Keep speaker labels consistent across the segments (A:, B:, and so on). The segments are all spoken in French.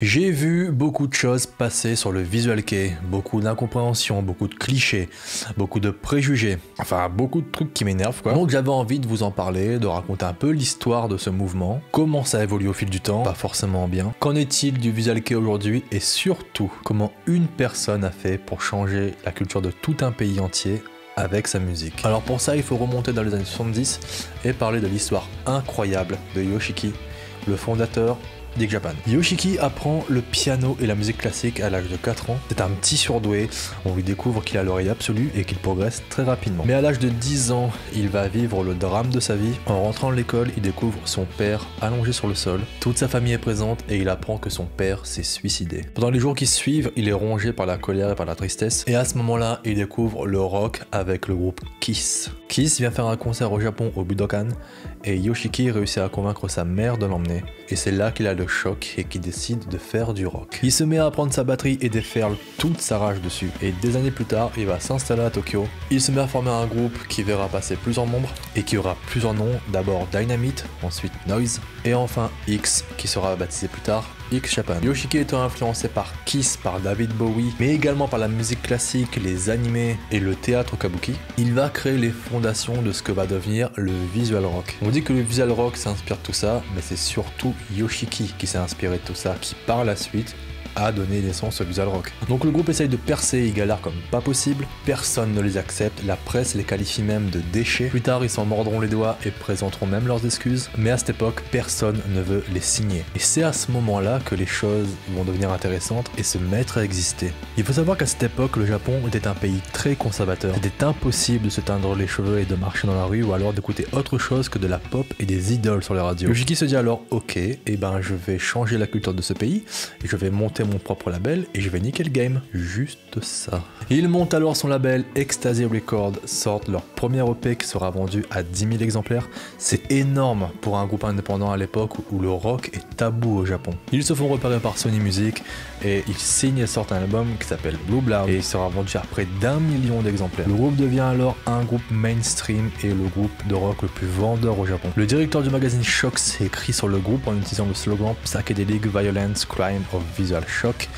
A: J'ai vu beaucoup de choses passer sur le Visual Kei, beaucoup d'incompréhension, beaucoup de clichés, beaucoup de préjugés, enfin beaucoup de trucs qui m'énervent quoi. Donc j'avais envie de vous en parler, de raconter un peu l'histoire de ce mouvement, comment ça évolue au fil du temps, pas forcément bien, qu'en est-il du Visual Kei aujourd'hui et surtout comment une personne a fait pour changer la culture de tout un pays entier avec sa musique. Alors pour ça il faut remonter dans les années 70 et parler de l'histoire incroyable de Yoshiki, le fondateur d'X Japan. Yoshiki apprend le piano et la musique classique à l'âge de 4 ans. C'est un petit surdoué, on lui découvre qu'il a l'oreille absolue et qu'il progresse très rapidement. Mais à l'âge de 10 ans, il va vivre le drame de sa vie. En rentrant de l'école, il découvre son père allongé sur le sol. Toute sa famille est présente et il apprend que son père s'est suicidé. Pendant les jours qui suivent, il est rongé par la colère et par la tristesse. Et à ce moment-là, il découvre le rock avec le groupe Kiss. Kiss vient faire un concert au Japon au Budokan et Yoshiki réussit à convaincre sa mère de l'emmener. Et c'est là qu'il a le choc et qu'il décide de faire du rock. Il se met à apprendre sa batterie et déferle toute sa rage dessus. Et des années plus tard, il va s'installer à Tokyo. Il se met à former un groupe qui verra passer plusieurs membres et qui aura plusieurs noms. D'abord Dynamite, ensuite Noise et enfin X qui sera baptisé plus tard X Japan. Yoshiki étant influencé par Kiss, par David Bowie, mais également par la musique classique, les animés et le théâtre kabuki, il va créer les fondations de ce que va devenir le visual rock. On dit que le visual rock s'inspire de tout ça, mais c'est surtout Yoshiki qui s'est inspiré de tout ça, qui par la suite a donné naissance au visual rock. Donc le groupe essaye de percer, ils galèrent comme pas possible, personne ne les accepte, la presse les qualifie même de déchets. Plus tard ils s'en mordront les doigts et présenteront même leurs excuses, mais à cette époque personne ne veut les signer. Et c'est à ce moment-là que les choses vont devenir intéressantes et se mettre à exister. Il faut savoir qu'à cette époque le Japon était un pays très conservateur. C'était impossible de se teindre les cheveux et de marcher dans la rue ou alors d'écouter autre chose que de la pop et des idoles sur les radios. Yoshiki se dit alors ok, et ben je vais changer la culture de ce pays et je vais monter mon propre label et je vais niquer le game, juste ça. Il monte alors son label Ecstasy Records, sortent leur premier EP qui sera vendu à 10 000 exemplaires. C'est énorme pour un groupe indépendant à l'époque où le rock est tabou au Japon. Ils se font repérer par Sony Music et ils signent et sortent un album qui s'appelle Blue Blood et il sera vendu à près d'1 million d'exemplaires. Le groupe devient alors un groupe mainstream et le groupe de rock le plus vendeur au Japon. Le directeur du magazine Shox écrit sur le groupe en utilisant le slogan Psychedelic Violence Crime of Visual Shock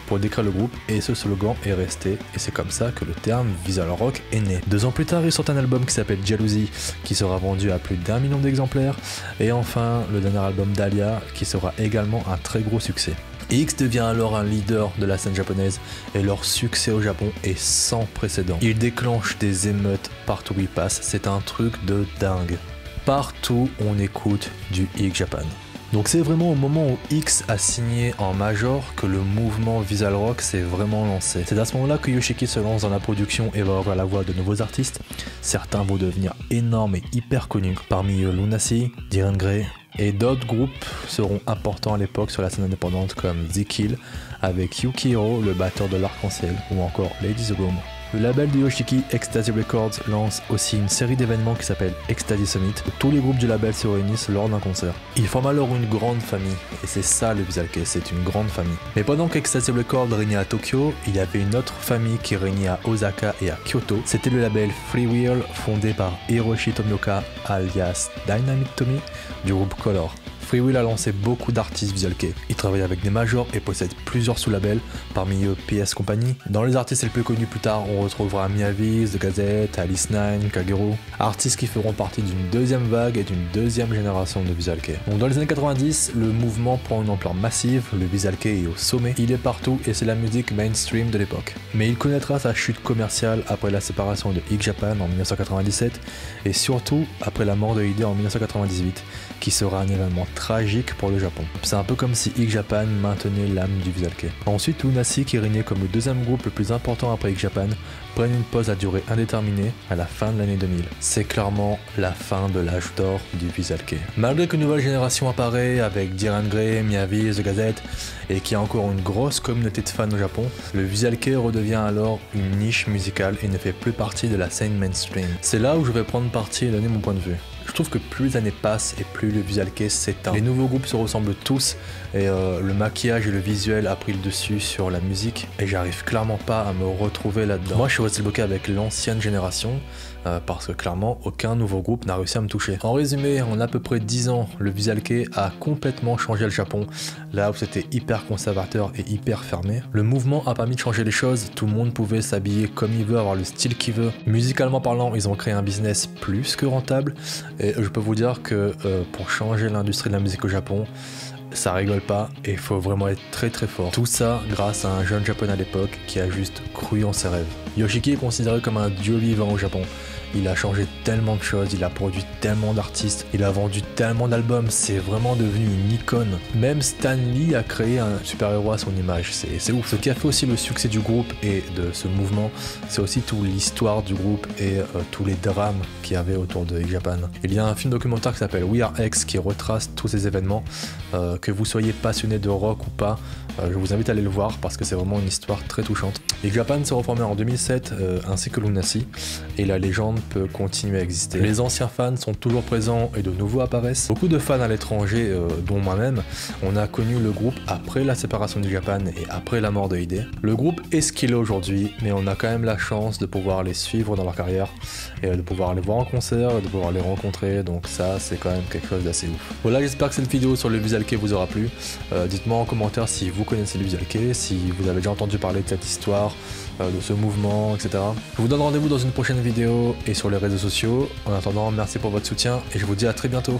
A: pour décrire le groupe et ce slogan est resté et c'est comme ça que le terme visual rock est né. 2 ans plus tard, ils sortent un album qui s'appelle Jalousie qui sera vendu à plus d'1 million d'exemplaires et enfin le dernier album Dahlia qui sera également un très gros succès. X devient alors un leader de la scène japonaise et leur succès au Japon est sans précédent. Ils déclenchent des émeutes partout où ils passent, c'est un truc de dingue. Partout on écoute du X Japan. Donc c'est vraiment au moment où X a signé en major que le mouvement visual rock s'est vraiment lancé. C'est à ce moment-là que Yoshiki se lance dans la production et va ouvrir la voie de nouveaux artistes. Certains vont devenir énormes et hyper connus. Parmi eux Lunacy, Diren Grey et d'autres groupes seront importants à l'époque sur la scène indépendante comme The Kill avec Yukihiro, le batteur de l'Arc-en-Ciel ou encore Ladies Room. Le label de Yoshiki, Ecstasy Records, lance aussi une série d'événements qui s'appelle Ecstasy Summit, où tous les groupes du label se réunissent lors d'un concert. Ils forment alors une grande famille, et c'est ça le Visual Kei, c'est une grande famille. Mais pendant qu'Ecstasy Records régnait à Tokyo, il y avait une autre famille qui régnait à Osaka et à Kyoto. C'était le label Freewheel, fondé par Hiroshi Tomioka, alias Dynamite Tommy, du groupe Color. Freewheel a lancé beaucoup d'artistes Visual Kei. Il travaille avec des majors et possède plusieurs sous-labels, parmi eux PS Company. Dans les artistes les plus connus plus tard, on retrouvera Miyavis, The Gazette, Alice Nine, Kagero. Artistes qui feront partie d'une deuxième vague et d'une deuxième génération de Visual Kei. Donc dans les années 90, le mouvement prend une ampleur massive, le Visual Kei est au sommet, il est partout et c'est la musique mainstream de l'époque. Mais il connaîtra sa chute commerciale après la séparation de X Japan en 1997 et surtout après la mort de Hide en 1998, qui sera un événement tragique pour le Japon. C'est un peu comme si X Japan maintenait l'âme du Visual Kei. Ensuite, Lunacy, qui régnait comme le deuxième groupe le plus important après X Japan, prennent une pause à durée indéterminée à la fin de l'année 2000. C'est clairement la fin de l'âge d'or du Visual Kei. Malgré qu'une nouvelle génération apparaît avec Diren Grey, Miyavis, The Gazette et qu'il y a encore une grosse communauté de fans au Japon, le Visual Kei redevient alors une niche musicale et ne fait plus partie de la scène mainstream. C'est là où je vais prendre parti et donner mon point de vue. Je trouve que plus les années passent et plus le visual kei s'éteint. Les nouveaux groupes se ressemblent tous et le maquillage et le visuel a pris le dessus sur la musique et j'arrive clairement pas à me retrouver là-dedans. Moi je suis resté bloqué avec l'ancienne génération parce que clairement aucun nouveau groupe n'a réussi à me toucher. En résumé, en à peu près 10 ans, le visual kei a complètement changé le Japon, là où c'était hyper conservateur et hyper fermé. Le mouvement a permis de changer les choses, tout le monde pouvait s'habiller comme il veut, avoir le style qu'il veut. Musicalement parlant, ils ont créé un business plus que rentable et je peux vous dire que pour changer l'industrie de la musique au Japon, ça rigole pas et il faut vraiment être très très fort. Tout ça grâce à un jeune japonais à l'époque qui a juste cru en ses rêves. Yoshiki est considéré comme un dieu vivant au Japon. Il a changé tellement de choses, il a produit tellement d'artistes, il a vendu tellement d'albums, c'est vraiment devenu une icône. Même Stan Lee a créé un super-héros à son image, c'est ouf. Ce qui a fait aussi le succès du groupe et de ce mouvement, c'est aussi toute l'histoire du groupe et tous les drames qu'il y avait autour de X-Japan. Il y a un film documentaire qui s'appelle We Are X qui retrace tous ces événements. Que vous soyez passionné de rock ou pas, je vous invite à aller le voir parce que c'est vraiment une histoire très touchante. X-Japan s'est reformé en 2007 ainsi que Lunacy et la légende peut continuer à exister. Les anciens fans sont toujours présents et de nouveaux apparaissent. Beaucoup de fans à l'étranger, dont moi-même, on a connu le groupe après la séparation du Japan et après la mort de Hide. Le groupe est ce qu'il est aujourd'hui, mais on a quand même la chance de pouvoir les suivre dans leur carrière et de pouvoir les voir en concert et de pouvoir les rencontrer, donc ça c'est quand même quelque chose d'assez ouf. Voilà, j'espère que cette vidéo sur le visual kei vous aura plu. Dites-moi en commentaire si vous connaissez le visual kei, si vous avez déjà entendu parler de cette histoire, de ce mouvement, etc. Je vous donne rendez-vous dans une prochaine vidéo et sur les réseaux sociaux. En attendant, merci pour votre soutien et je vous dis à très bientôt.